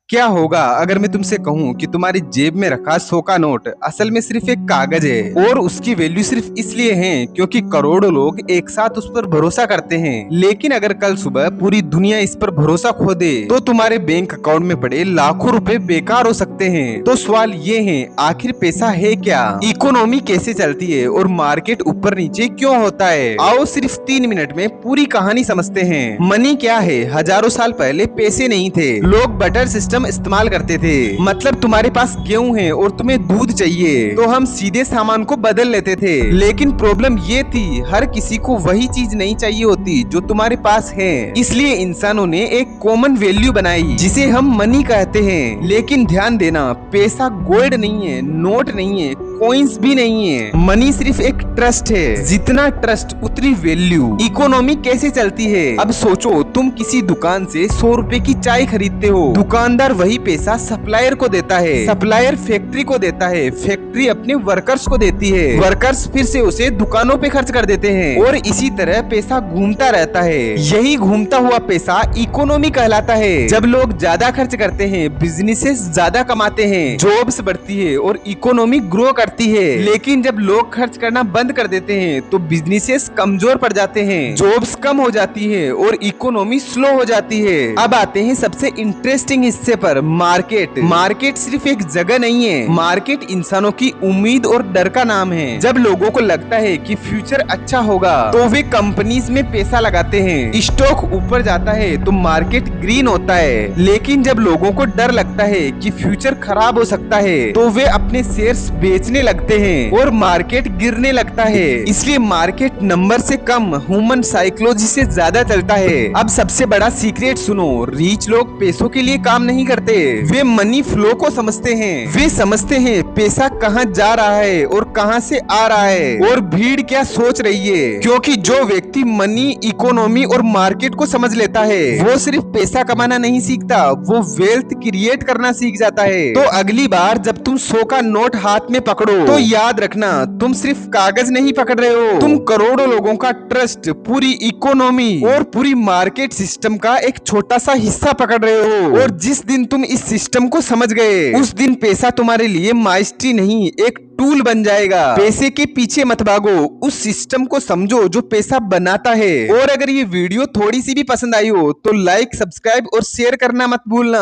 क्या होगा अगर मैं तुमसे कहूँ कि तुम्हारी जेब में रखा 100 का नोट असल में सिर्फ एक कागज है और उसकी वैल्यू सिर्फ इसलिए है क्योंकि करोड़ों लोग एक साथ उस पर भरोसा करते हैं। लेकिन अगर कल सुबह पूरी दुनिया इस पर भरोसा खो दे तो तुम्हारे बैंक अकाउंट में पड़े लाखों रुपए बेकार हो सकते हैं। तो सवाल ये है, आखिर पैसा है क्या, इकोनॉमी कैसे चलती है और मार्केट ऊपर नीचे क्यों होता है। आओ सिर्फ 3 मिनट में पूरी कहानी समझते हैं। मनी क्या है? हजारों साल पहले पैसे नहीं थे, लोग बटर सिस्टम इस्तेमाल करते थे। मतलब तुम्हारे पास गेहूं है और तुम्हें दूध चाहिए तो हम सीधे सामान को बदल लेते थे। लेकिन प्रॉब्लम ये थी, हर किसी को वही चीज नहीं चाहिए होती जो तुम्हारे पास है। इसलिए इंसानों ने एक कॉमन वैल्यू बनाई जिसे हम मनी कहते हैं। लेकिन ध्यान देना, पैसा गोल्ड नहीं है, नोट नहीं है, कॉइंस भी नहीं है। मनी सिर्फ एक ट्रस्ट है, जितना ट्रस्ट उतनी वैल्यू। इकोनॉमी कैसे चलती है? अब सोचो, तुम किसी दुकान से 100 रुपए की चाय खरीदते हो, दुकानदार वही पैसा सप्लायर को देता है, सप्लायर फैक्ट्री को देता है, फैक्ट्री अपने वर्कर्स को देती है, वर्कर्स फिर से उसे दुकानों पे खर्च कर देते हैं और इसी तरह पैसा घूमता रहता है। यही घूमता हुआ पैसा इकोनॉमी कहलाता है। जब लोग ज्यादा खर्च करते हैं, बिजनेसेस ज्यादा कमाते हैं, जॉब्स बढ़ती है और इकोनॉमी ग्रो करती है। लेकिन जब लोग खर्च करना बंद कर देते हैं तो बिजनेसेस कमजोर पड़ जाते हैं, जॉब्स कम हो जाती है और इकोनॉमी स्लो हो जाती है। अब आते हैं सबसे इंटरेस्टिंग हिस्से पर, मार्केट। मार्केट सिर्फ एक जगह नहीं है, मार्केट इंसानों की उम्मीद और डर का नाम है। जब लोगों को लगता है कि फ्यूचर अच्छा होगा तो वे कंपनीज में पैसा लगाते हैं, स्टॉक ऊपर जाता है तो मार्केट ग्रीन होता है। लेकिन जब लोगों को डर लगता है कि फ्यूचर खराब हो सकता है तो वे अपने शेयर्स बेचने लगते हैं और मार्केट गिरने लगता है। इसलिए मार्केट नंबर से कम ह्यूमन साइकोलॉजी से ज्यादा चलता है। अब सबसे बड़ा सीक्रेट सुनो, रिच लोग पैसों के लिए काम नहीं करते, वे मनी फ्लो को समझते हैं। वे समझते हैं पैसा कहाँ जा रहा है और कहाँ से आ रहा है और भीड़ क्या सोच रही है। क्योंकि जो व्यक्ति मनी, इकोनॉमी और मार्केट को समझ लेता है वो सिर्फ पैसा कमाना नहीं सीखता, वो वेल्थ क्रिएट करना सीख जाता है। तो अगली बार जब तुम 100 का नोट हाथ में पकड़ो तो याद रखना, तुम सिर्फ कागज नहीं पकड़ रहे हो, तुम करोड़ों लोगों का ट्रस्ट, पूरी इकोनॉमी और पूरी मार्केट सिस्टम का एक छोटा सा हिस्सा पकड़ रहे हो। और जिस दिन तुम इस सिस्टम को समझ गए उस दिन पैसा तुम्हारे लिए माइस्ट्री नहीं, एक टूल बन जाएगा। पैसे के पीछे मत भागो, उस सिस्टम को समझो जो पैसा बनाता है। और अगर ये वीडियो थोड़ी सी भी पसंद आई हो तो लाइक, सब्सक्राइब और शेयर करना मत भूलना।